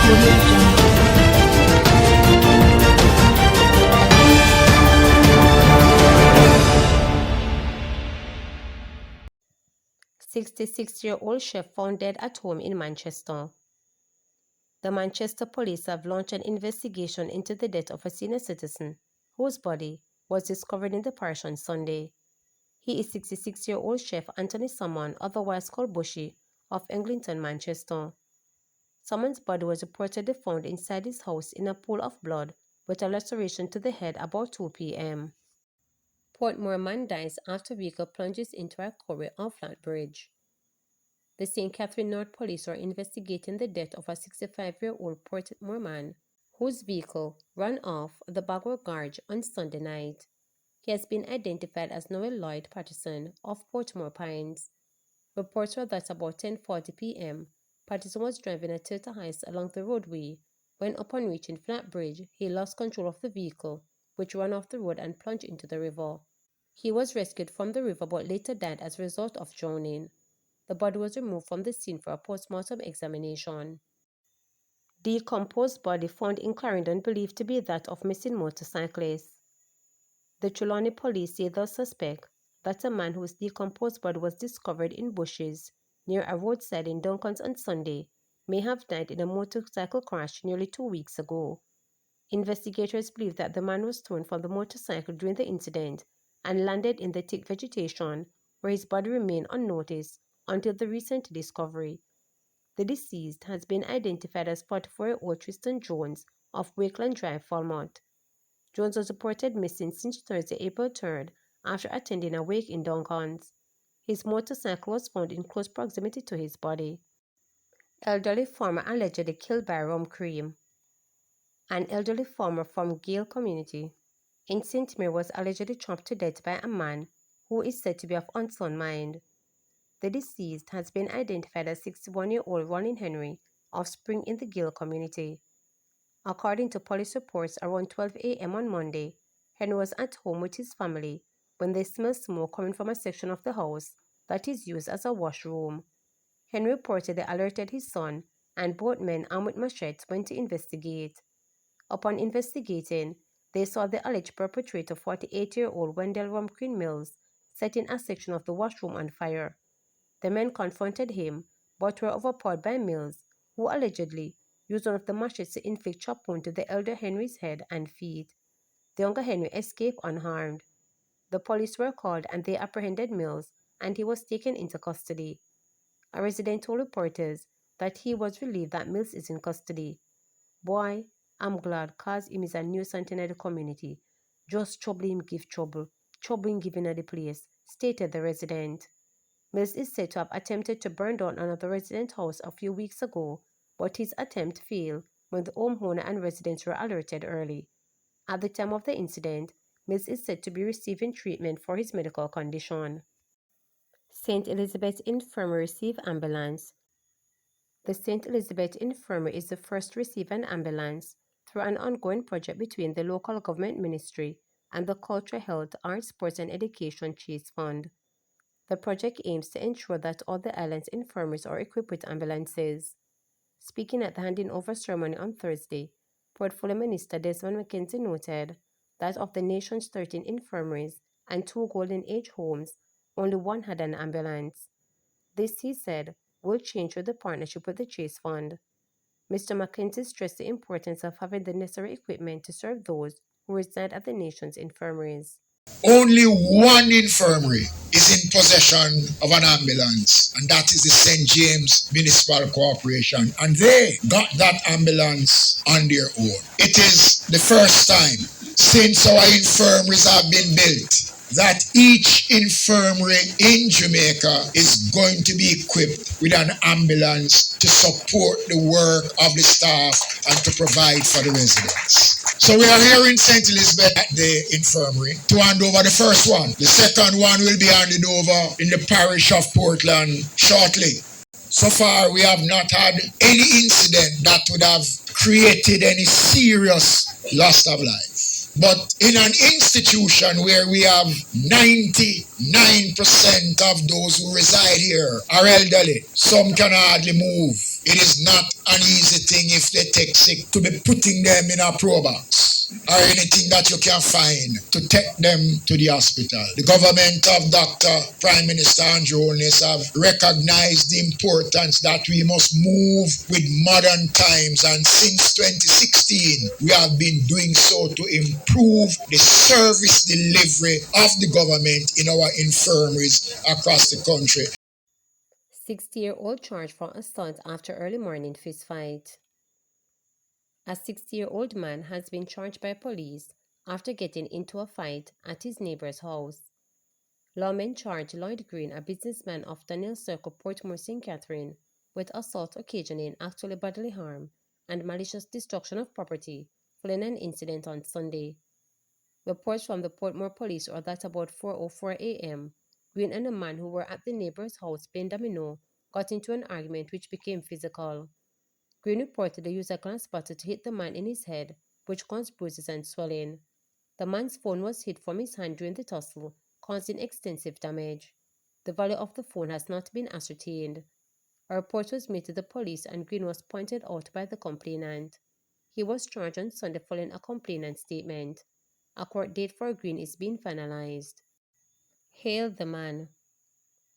Audio Jungle. 66-year-old chef found dead at home in Manchester. The Manchester police have launched an investigation into the death of a senior citizen whose body was discovered in the parish on Sunday. He is 66-year-old chef Anthony Salmon, otherwise called Bushy, of Eglinton, Manchester. Salmon's body was reportedly found inside his house in a pool of blood with a laceration to the head about 2 p.m. Portmore man dies after vehicle plunges into a quarry on Flat Bridge. The St. Catherine North Police are investigating the death of a 65-year-old Portmore man whose vehicle ran off the Bagwell Gorge on Sunday night. He has been identified as Noel Lloyd Patterson of Portmore Pines. Reports were that about 10:40 p.m., Patterson was driving a Toyota Hiace along the roadway when, upon reaching Flat Bridge, he lost control of the vehicle, which ran off the road and plunged into the river. He was rescued from the river but later died as a result of drowning. The body was removed from the scene for a post-mortem examination. Decomposed body found in Clarendon believed to be that of missing motorcyclist. The Trelawney police say they suspect that a man whose decomposed body was discovered in bushes near a roadside in Duncans on Sunday may have died in a motorcycle crash nearly 2 weeks ago. Investigators believe that the man was thrown from the motorcycle during the incident and landed in the thick vegetation where his body remained unnoticed until the recent discovery. The deceased has been identified as 44-year-old Tristan Jones of Wakeland Drive, Falmouth. Jones was reported missing since Thursday, April 3rd, after attending a wake in Duncans. His motorcycle was found in close proximity to his body. Elderly farmer allegedly killed by rum cream. An elderly farmer from Gale community in St. Mary was allegedly chopped to death by a man who is said to be of unsound mind. The deceased has been identified as 61-year-old Ronnie Henry of Spring in the Gale community. According to police reports, around 12 a.m. on Monday, Henry was at home with his family when they smelled smoke coming from a section of the house that is used as a washroom. Henry reportedly alerted his son, and both men armed with machetes went to investigate. Upon investigating, they saw the alleged perpetrator, 48-year-old Wendell Rumqueen Mills, setting a section of the washroom on fire. The men confronted him, but were overpowered by Mills, who allegedly used one of the machetes to inflict chop wound to the elder Henry's head and feet. The younger Henry escaped unharmed. The police were called and they apprehended Mills, and he was taken into custody. A resident told reporters that he was relieved that Mills is in custody. "Boy, I'm glad, cause him is a nuisance in the community. Just trouble him give trouble him giving at the place," stated the resident. Mills is said to have attempted to burn down another resident's house a few weeks ago, but his attempt failed when the homeowner and residents were alerted early. At the time of the incident, Mills is said to be receiving treatment for his medical condition. St. Elizabeth Infirmary received ambulance. The St. Elizabeth Infirmary is the first to receive an ambulance through an ongoing project between the local government ministry and the Culture, Health, Arts, Sports and Education Chase Fund. The project aims to ensure that all the island's infirmaries are equipped with ambulances. Speaking at the handing over ceremony on Thursday, Portfolio Minister Desmond McKenzie noted that of the nation's 13 infirmaries and 2 Golden Age homes, only one had an ambulance. This, he said, will change with the partnership with the Chase Fund. Mr. McKenzie stressed the importance of having the necessary equipment to serve those who reside at the nation's infirmaries. Only one infirmary is in possession of an ambulance, and that is the St. James Municipal Corporation, and they got that ambulance on their own. It is the first time since our infirmaries have been built that each infirmary in Jamaica is going to be equipped with an ambulance to support the work of the staff and to provide for the residents. So we are here in St. Elizabeth at the infirmary to hand over the first one. The second one will be handed over in the parish of Portland shortly. So far, we have not had any incident that would have created any serious loss of life. But in an institution where we have 99% of those who reside here are elderly, some can hardly move. It is not an easy thing if they take sick to be putting them in a pro box or anything that you can find to take them to the hospital. The government of Dr. Prime Minister Andrew Holness have recognized the importance that we must move with modern times, and since 2016 we have been doing so to improve the service delivery of the government in our infirmaries across the country. 60-year-old charged for assault after early morning fistfight. A 60-year-old man has been charged by police after getting into a fight at his neighbor's house. Lawmen charged Lloyd Green, a businessman of Daniel Circle, Portmore, St. Catherine, with assault occasioning actual bodily harm and malicious destruction of property following an incident on Sunday. Reports from the Portmore police are that about 4:04 a.m., Green and a man who were at the neighbor's house playing domino got into an argument which became physical. Green reportedly used a glass bottle to hit the man in his head, which caused bruises and swelling. The man's phone was hit from his hand during the tussle, causing extensive damage. The value of the phone has not been ascertained. A report was made to the police and Green was pointed out by the complainant. He was charged on Sunday following a complainant statement. A court date for Green is being finalized. Hail the man.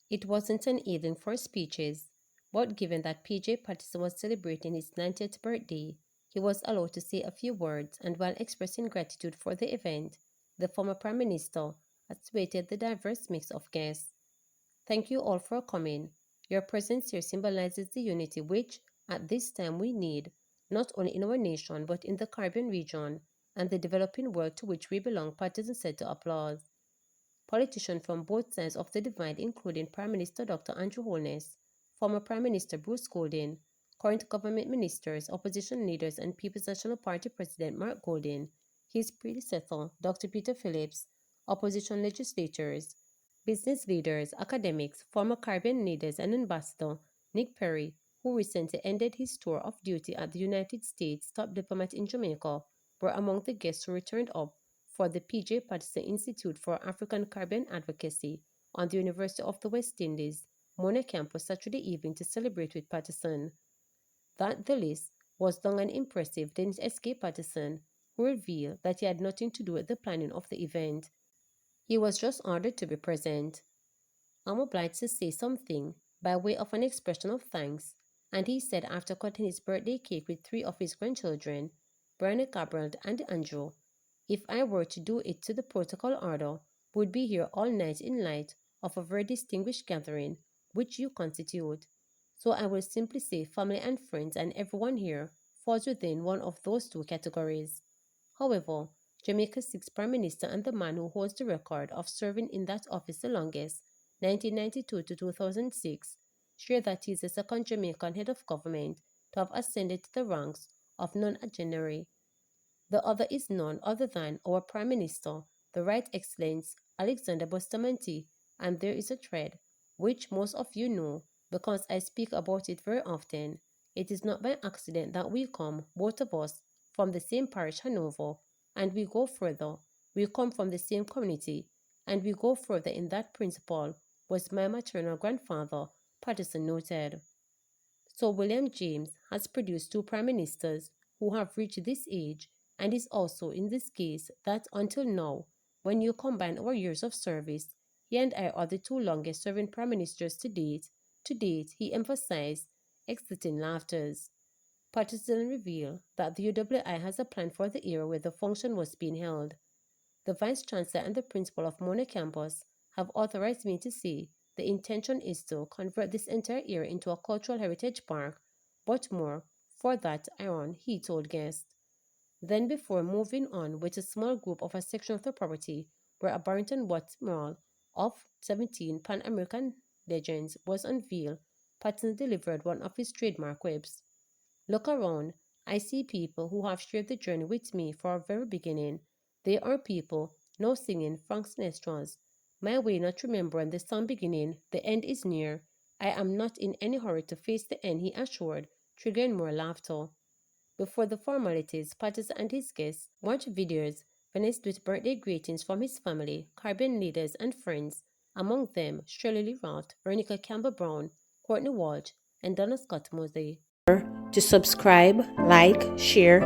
It wasn't an evening for speeches, but given that PJ Patterson was celebrating his 90th birthday, he was allowed to say a few words, and while expressing gratitude for the event, the former Prime Minister assuaged the diverse mix of guests. Thank you all for coming. Your presence here symbolizes the unity which, at this time, we need, not only in our nation but in the Caribbean region and the developing world to which we belong, Patterson said to applause. Politicians from both sides of the divide, including Prime Minister Dr. Andrew Holness, former Prime Minister Bruce Golding, current government ministers, opposition leaders, and People's National Party President Mark Golding, his predecessor Dr. Peter Phillips, opposition legislators, business leaders, academics, former Caribbean leaders, and Ambassador Nick Perry, who recently ended his tour of duty at the United States top diplomat in Jamaica, were among the guests who returned up for the P.J. Patterson Institute for African Caribbean Advocacy on the University of the West Indies, Mona campus Saturday evening to celebrate with Patterson. That the list was long and impressive didn't escape Patterson, who revealed that he had nothing to do with the planning of the event. He was just ordered to be present. I'm obliged to say something by way of an expression of thanks, and he said after cutting his birthday cake with three of his grandchildren, Brian, Gabriel, and Andrew, if I were to do it to the protocol order, would be here all night in light of a very distinguished gathering which you constitute. So I will simply say family and friends and everyone here falls within one of those two categories. However, Jamaica's sixth Prime Minister and the man who holds the record of serving in that office the longest, 1992 to 2006, shared that he is the second Jamaican head of government to have ascended to the ranks of non-agenary. The other is none other than our Prime Minister, the Right Excellence Alexander Bustamante, and there is a thread, which most of you know because I speak about it very often. It is not by accident that we come, both of us, from the same parish, Hanover, and we go further. We come from the same community, and we go further in that principle, was my maternal grandfather, Patterson noted. So William James has produced two prime ministers who have reached this age, and is also in this case that until now, when you combine our years of service, he and I are the two longest serving prime ministers to date. To date, he emphasized, exiting laughters. Patterson revealed that the UWI has a plan for the era where the function was being held. The Vice Chancellor and the Principal of Mona Campus have authorized me to say the intention is to convert this entire area into a cultural heritage park, but more, for that iron, he told guests. Then before moving on with a small group of a section of the property where a Barrington Watt mural of 17 Pan-American legends was unveiled, Patton delivered one of his trademark quips. Look around. I see people who have shared the journey with me from our very beginning. They are people now singing Frank Sinatra's My Way Not Remembering the Song Beginning, The End is Near. I am not in any hurry to face the end, he assured, triggering more laughter. Before the formalities, Patterson and his guests watched videos finished with birthday greetings from his family, Caribbean leaders, and friends, among them Shirley Lee Roth, Veronica Campbell-Brown, Courtney Walsh, and Donna Scott Mosey. To subscribe, like, share,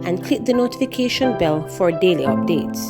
and click the notification bell for daily updates.